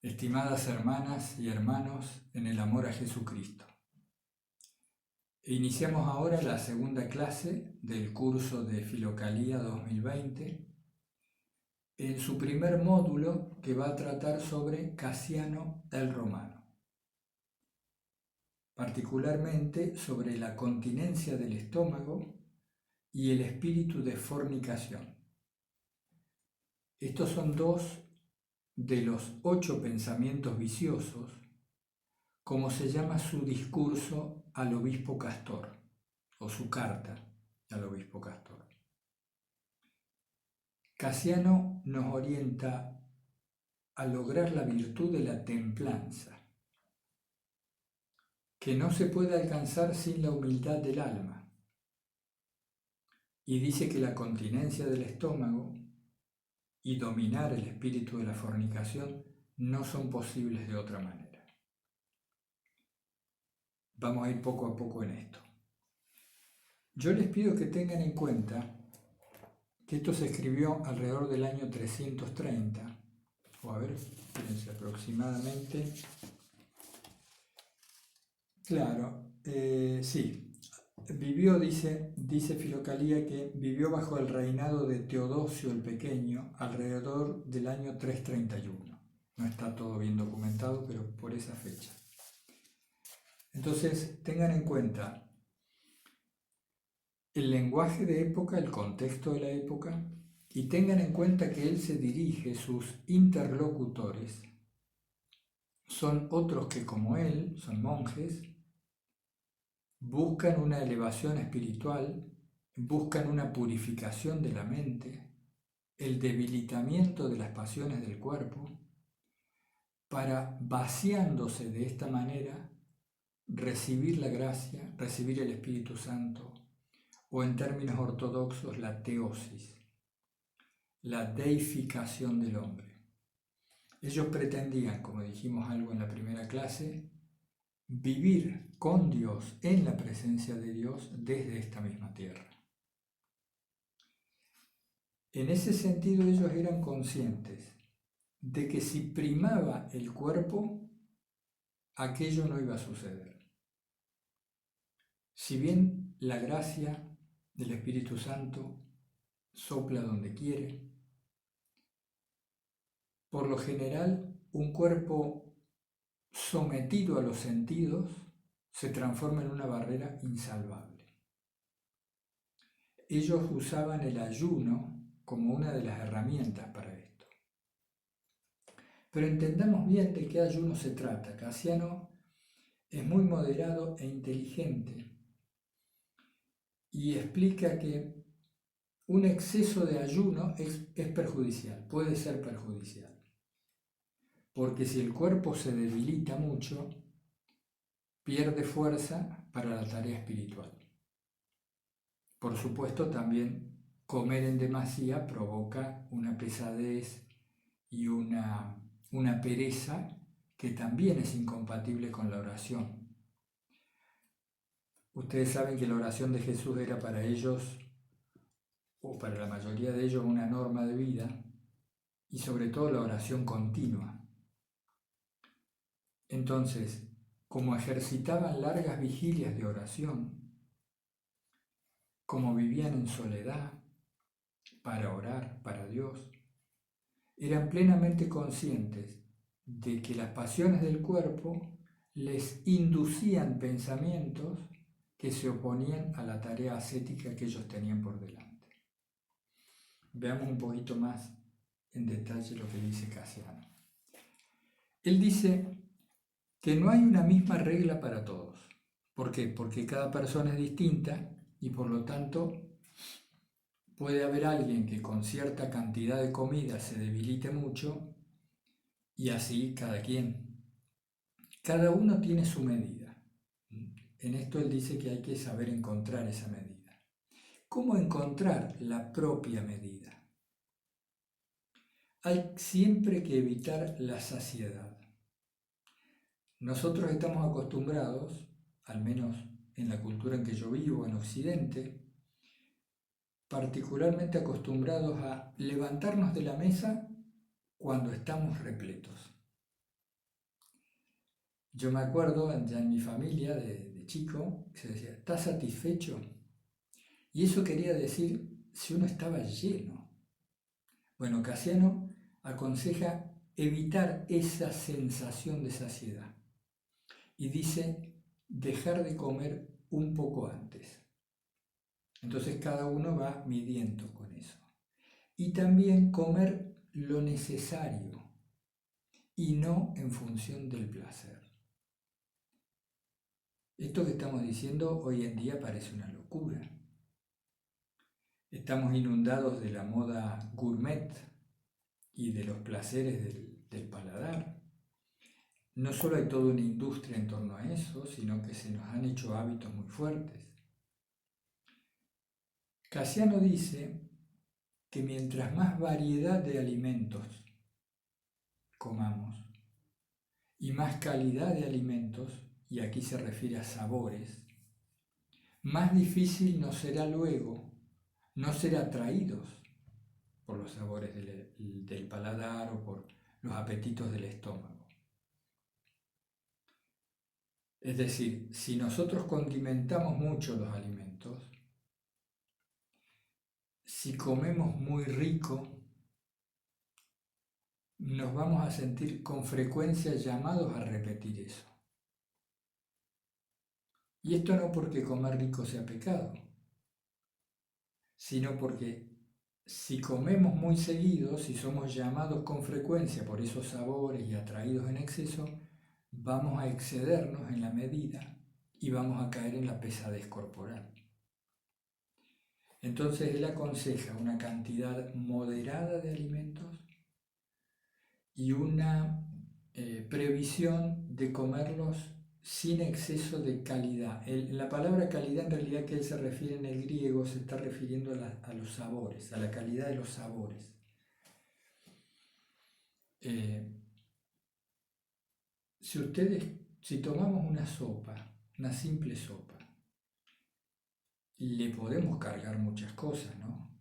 Estimadas hermanas y hermanos en el amor a Jesucristo, iniciamos ahora la segunda clase del curso de Filocalía 2020 en su primer módulo, que va a tratar sobre Casiano el Romano, particularmente sobre la continencia del estómago y el espíritu de fornicación. Estos son dos de los 8 pensamientos viciosos, como se llama su discurso al obispo Castor, o su carta al obispo Castor. Casiano nos orienta a lograr la virtud de la templanza, que no se puede alcanzar sin la humildad del alma, y dice que la continencia del estómago y dominar el espíritu de la fornicación no son posibles de otra manera. Vamos a ir poco a poco en esto. Yo les pido que tengan en cuenta que esto se escribió alrededor del año 330, o a ver, espérense, aproximadamente. Claro, sí, vivió, dice Filocalía, que vivió bajo el reinado de Teodosio el Pequeño alrededor del año 331. No está todo bien documentado, pero por esa fecha. Entonces, tengan en cuenta el lenguaje de época, el contexto de la época, y tengan en cuenta que él se dirige, sus interlocutores son otros que, como él, son monjes, buscan una elevación espiritual, buscan una purificación de la mente, el debilitamiento de las pasiones del cuerpo, para, vaciándose de esta manera, recibir la gracia, recibir el Espíritu Santo, o en términos ortodoxos, la teosis, la deificación del hombre. Ellos pretendían, como dijimos algo en la primera clase, vivir con Dios, en la presencia de Dios, desde esta misma tierra. En ese sentido, ellos eran conscientes de que si primaba el cuerpo, aquello no iba a suceder. Si bien la gracia del Espíritu Santo sopla donde quiere, por lo general, un cuerpo sometido a los sentidos se transforma en una barrera insalvable. Ellos usaban el ayuno como una de las herramientas para esto. Pero entendamos bien de qué ayuno se trata. Casiano es muy moderado e inteligente y explica que un exceso de ayuno es perjudicial, puede ser perjudicial. Porque si el cuerpo se debilita mucho, pierde fuerza para la tarea espiritual. Por supuesto, también comer en demasía provoca una pesadez y una pereza que también es incompatible con la oración. Ustedes saben que la oración de Jesús era para ellos, o para la mayoría de ellos, una norma de vida, y sobre todo la oración continua. Entonces, como ejercitaban largas vigilias de oración, como vivían en soledad para orar para Dios, eran plenamente conscientes de que las pasiones del cuerpo les inducían pensamientos que se oponían a la tarea ascética que ellos tenían por delante. Veamos un poquito más en detalle lo que dice Casiano. Él dice que no hay una misma regla para todos. ¿Por qué? Porque cada persona es distinta y por lo tanto puede haber alguien que con cierta cantidad de comida se debilite mucho y así cada quien. Cada uno tiene su medida. En esto él dice que hay que saber encontrar esa medida. ¿Cómo encontrar la propia medida? Hay siempre que evitar la saciedad. Nosotros estamos acostumbrados, al menos en la cultura en que yo vivo, en Occidente, particularmente acostumbrados a levantarnos de la mesa cuando estamos repletos. Yo me acuerdo ya en mi familia de chico, se decía, ¿estás satisfecho? Y eso quería decir si uno estaba lleno. Bueno, Casiano aconseja evitar esa sensación de saciedad y dice dejar de comer un poco antes. Entonces cada uno va midiendo con eso. Y también comer lo necesario y no en función del placer. Esto que estamos diciendo hoy en día parece una locura. Estamos inundados de la moda gourmet y de los placeres del paladar. No solo hay toda una industria en torno a eso, sino que se nos han hecho hábitos muy fuertes. Casiano dice que mientras más variedad de alimentos comamos y más calidad de alimentos, y aquí se refiere a sabores, más difícil nos será luego no ser atraídos por los sabores del paladar o por los apetitos del estómago. Es decir, si nosotros condimentamos mucho los alimentos, si comemos muy rico, nos vamos a sentir con frecuencia llamados a repetir eso. Y esto no porque comer rico sea pecado, sino porque si comemos muy seguido, si somos llamados con frecuencia por esos sabores y atraídos en exceso, vamos a excedernos en la medida y vamos a caer en la pesadez corporal. Entonces él aconseja una cantidad moderada de alimentos y una previsión de comerlos sin exceso de calidad. La palabra calidad en realidad que él se refiere en el griego se está refiriendo a los sabores, a la calidad de los sabores. Si tomamos una sopa, una simple sopa, le podemos cargar muchas cosas, ¿no?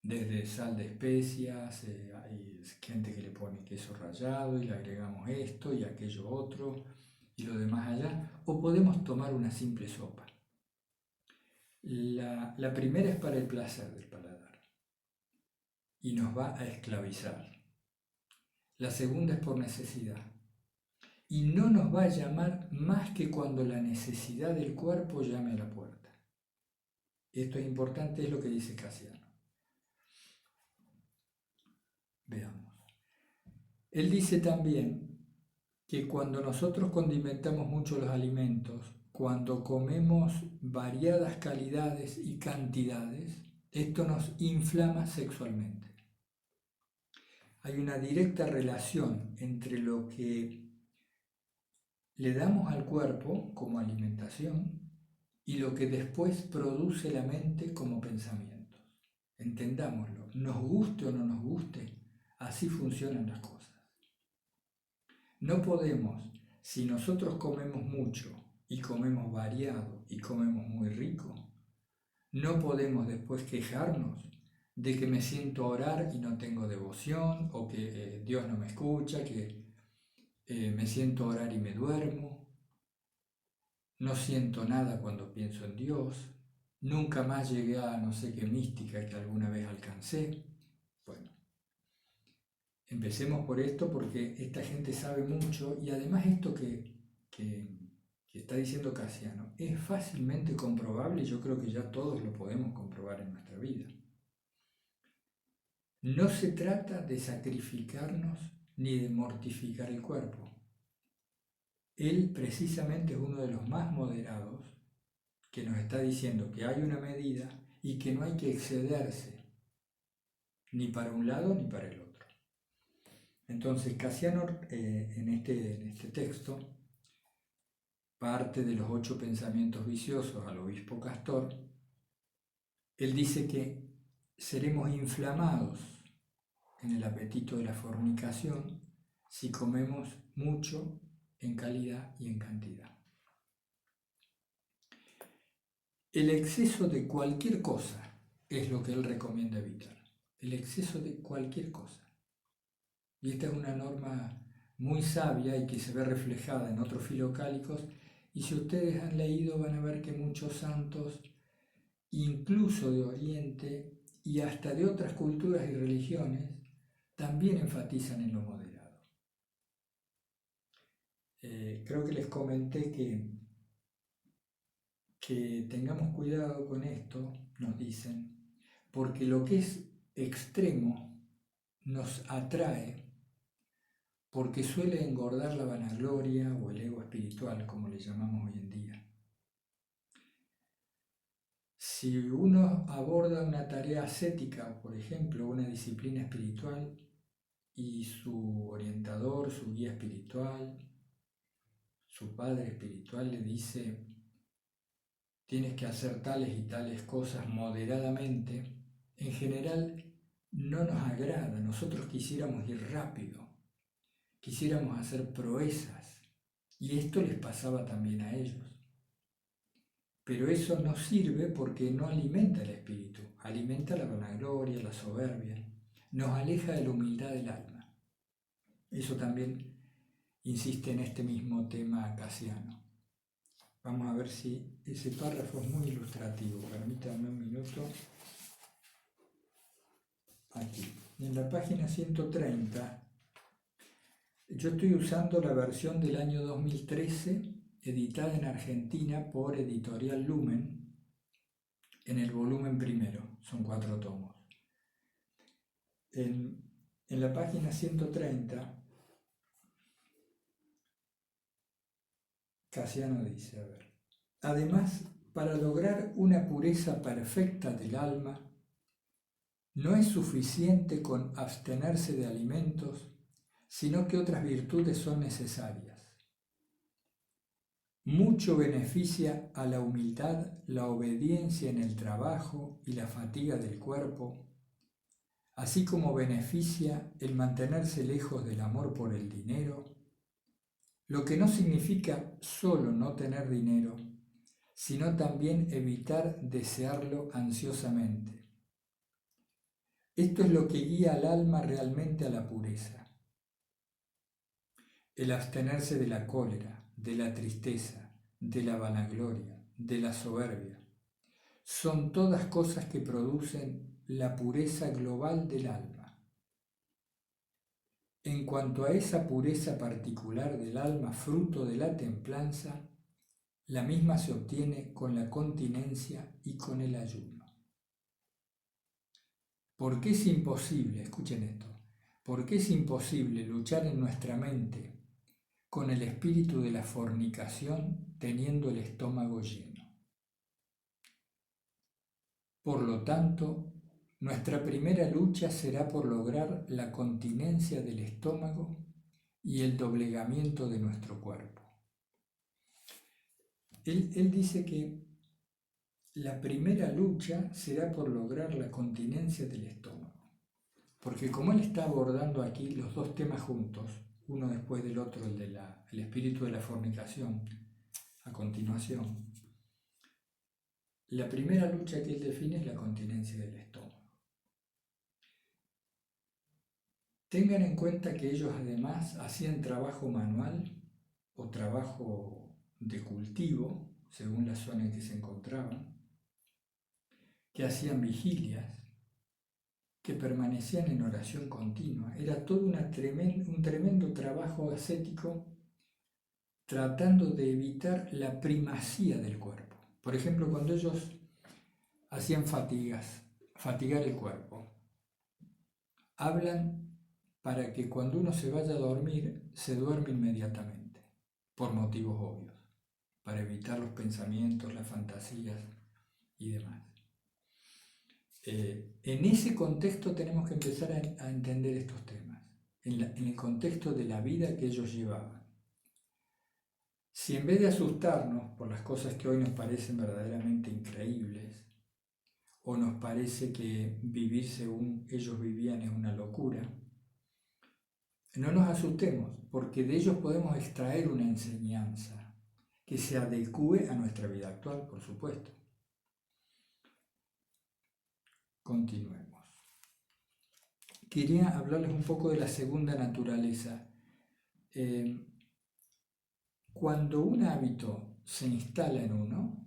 Desde sal de especias, hay gente que le pone queso rallado y le agregamos esto y aquello otro y lo demás allá, o podemos tomar una simple sopa. La primera es para el placer del paladar y nos va a esclavizar. La segunda es por necesidad y no nos va a llamar más que cuando la necesidad del cuerpo llame a la puerta. Esto es importante, es lo que dice Casiano. Veamos. Él dice también que cuando nosotros condimentamos mucho los alimentos, cuando comemos variadas calidades y cantidades, esto nos inflama sexualmente. Hay una directa relación entre lo que le damos al cuerpo como alimentación y lo que después produce la mente como pensamientos. Entendámoslo, nos guste o no nos guste, así funcionan las cosas. No podemos, si nosotros comemos mucho y comemos variado y comemos muy rico, no podemos después quejarnos de que me siento a orar y no tengo devoción, o que Dios no me escucha, que me siento a orar y me duermo, no siento nada cuando pienso en Dios, nunca más llegué a no sé qué mística que alguna vez alcancé. Bueno, empecemos por esto porque esta gente sabe mucho y además esto que está diciendo Casiano es fácilmente comprobable y yo creo que ya todos lo podemos comprobar en nuestra vida. No se trata de sacrificarnos ni de mortificar el cuerpo. Él precisamente es uno de los más moderados que nos está diciendo que hay una medida y que no hay que excederse ni para un lado ni para el otro. Entonces Casiano en este texto parte de los 8 pensamientos viciosos al obispo Castor. Él dice que seremos inflamados en el apetito de la fornicación si comemos mucho en calidad y en cantidad. El exceso de cualquier cosa es lo que él recomienda evitar. El exceso de cualquier cosa. Y esta es una norma muy sabia y que se ve reflejada en otros filocálicos. Y si ustedes han leído van a ver que muchos santos, incluso de Oriente y hasta de otras culturas y religiones, también enfatizan en lo moderado. Creo que les comenté que tengamos cuidado con esto, nos dicen, porque lo que es extremo nos atrae porque suele engordar la vanagloria o el ego espiritual, como le llamamos hoy en día. Si uno aborda una tarea ascética, por ejemplo, una disciplina espiritual, y su orientador, su guía espiritual, su padre espiritual le dice, tienes que hacer tales y tales cosas moderadamente, en general no nos agrada. Nosotros quisiéramos ir rápido, quisiéramos hacer proezas, y esto les pasaba también a ellos. Pero eso no sirve porque no alimenta el espíritu, alimenta la vanagloria, la soberbia, nos aleja de la humildad del alma. Eso también insiste en este mismo tema Casiano. Vamos a ver si ese párrafo es muy ilustrativo. Permítanme un minuto. Aquí, en la página 130, yo estoy usando la versión del año 2013, editada en Argentina por Editorial Lumen, en el volumen primero, son 4 tomos. En la página 130, Casiano dice, a ver, además, para lograr una pureza perfecta del alma, no es suficiente con abstenerse de alimentos, sino que otras virtudes son necesarias. Mucho beneficia a la humildad la obediencia en el trabajo y la fatiga del cuerpo, así como beneficia el mantenerse lejos del amor por el dinero, lo que no significa solo no tener dinero, sino también evitar desearlo ansiosamente. Esto es lo que guía al alma realmente a la pureza. El abstenerse de la cólera, de la tristeza, de la vanagloria, de la soberbia, son todas cosas que producen la pureza global del alma. En cuanto a esa pureza particular del alma, fruto de la templanza, la misma se obtiene con la continencia y con el ayuno. Porque es imposible, escuchen esto, porque es imposible luchar en nuestra mente con el espíritu de la fornicación teniendo el estómago lleno. Por lo tanto, nuestra primera lucha será por lograr la continencia del estómago y el doblegamiento de nuestro cuerpo. Él dice que la primera lucha será por lograr la continencia del estómago. Porque como él está abordando aquí los dos temas juntos, uno después del otro, el espíritu de la fornicación, a continuación, la primera lucha que él define es la continencia del estómago. Tengan en cuenta que ellos además hacían trabajo manual o trabajo de cultivo, según la zona en que se encontraban, que hacían vigilias, que permanecían en oración continua. Era todo un tremendo trabajo ascético tratando de evitar la primacía del cuerpo. Por ejemplo, cuando ellos hacían fatigar el cuerpo, hablan para que cuando uno se vaya a dormir, se duerme inmediatamente, por motivos obvios, para evitar los pensamientos, las fantasías y demás. En ese contexto tenemos que empezar a entender estos temas, en el contexto de la vida que ellos llevaban. Si en vez de asustarnos por las cosas que hoy nos parecen verdaderamente increíbles, o nos parece que vivir según ellos vivían es una locura, no nos asustemos, porque de ellos podemos extraer una enseñanza que se adecue a nuestra vida actual, por supuesto. Continuemos. Quería hablarles un poco de la segunda naturaleza. cuando un hábito se instala en uno,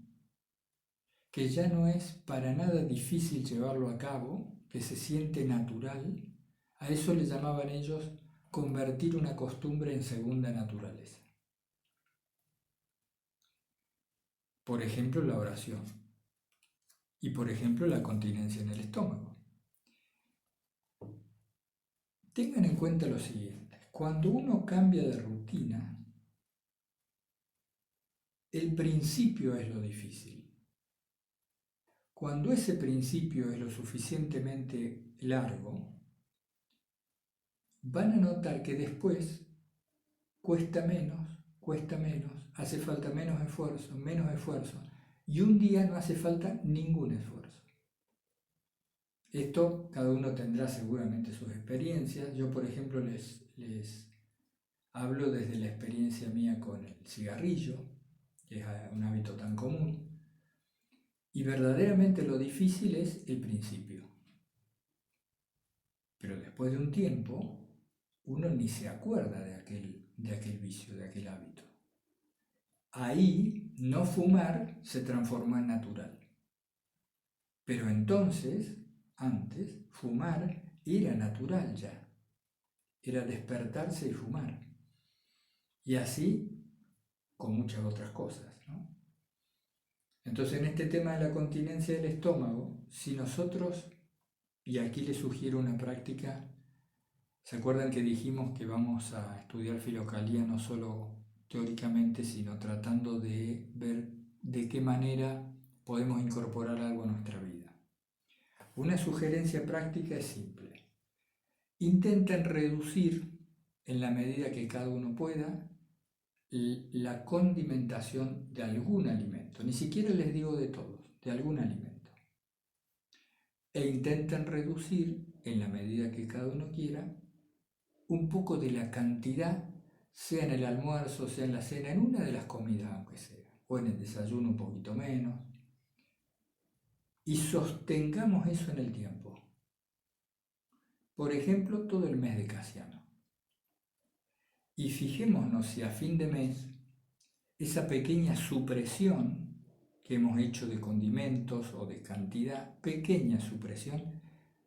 que ya no es para nada difícil llevarlo a cabo, que se siente natural, a eso le llamaban ellos convertir una costumbre en segunda naturaleza. Por ejemplo, la oración y por ejemplo la continencia en el estómago. Tengan en cuenta lo siguiente, cuando uno cambia de rutina, el principio es lo difícil. Cuando ese principio es lo suficientemente largo, van a notar que después cuesta menos, hace falta menos esfuerzo, y un día no hace falta ningún esfuerzo. Esto cada uno tendrá seguramente sus experiencias. Yo, por ejemplo, les hablo desde la experiencia mía con el cigarrillo, que es un hábito tan común, y verdaderamente lo difícil es el principio. Pero después de un tiempo, uno ni se acuerda de aquel vicio, de aquel hábito. Ahí no fumar se transformó en natural. Pero entonces, antes, fumar era natural ya. Era despertarse y fumar. Y así con muchas otras cosas, ¿no? Entonces, en este tema de la continencia del estómago, si nosotros, y aquí les sugiero una práctica, ¿se acuerdan que dijimos que vamos a estudiar filocalía no solo teóricamente, sino tratando de ver de qué manera podemos incorporar algo a nuestra vida? Una sugerencia práctica es simple. Intenten reducir, en la medida que cada uno pueda, la condimentación de algún alimento. Ni siquiera les digo de todos, de algún alimento. E intenten reducir, en la medida que cada uno quiera, un poco de la cantidad, sea en el almuerzo, sea en la cena, en una de las comidas aunque sea, o en el desayuno un poquito menos, y sostengamos eso en el tiempo. Por ejemplo, todo el mes de Casiano. Y fijémonos si a fin de mes esa pequeña supresión que hemos hecho de condimentos o de cantidad, pequeña supresión,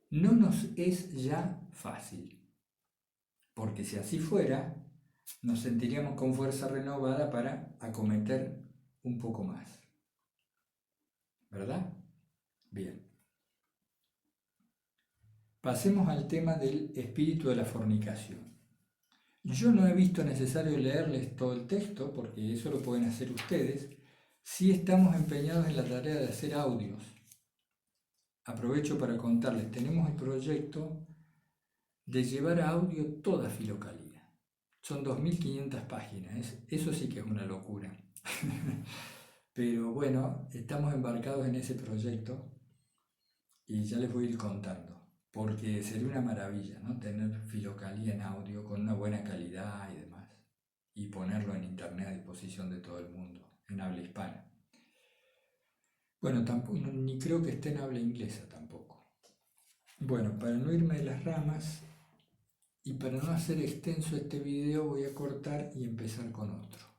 no nos es ya fácil. Porque si así fuera, nos sentiríamos con fuerza renovada para acometer un poco más. ¿Verdad? Bien. Pasemos al tema del espíritu de la fornicación. Yo no he visto necesario leerles todo el texto, porque eso lo pueden hacer ustedes. Sí estamos empeñados en la tarea de hacer audios. Aprovecho para contarles, tenemos el proyecto de llevar a audio toda Filocalía. Son 2.500 páginas, eso sí que es una locura. Pero bueno, estamos embarcados en ese proyecto y ya les voy a ir contando. Porque sería una maravilla, ¿no? Tener Filocalía en audio con una buena calidad y demás, y ponerlo en internet a disposición de todo el mundo, en habla hispana. Bueno, tampoco, ni creo que esté en habla inglesa tampoco. Bueno, para no irme de las ramas y para no hacer extenso este video, voy a cortar y empezar con otro.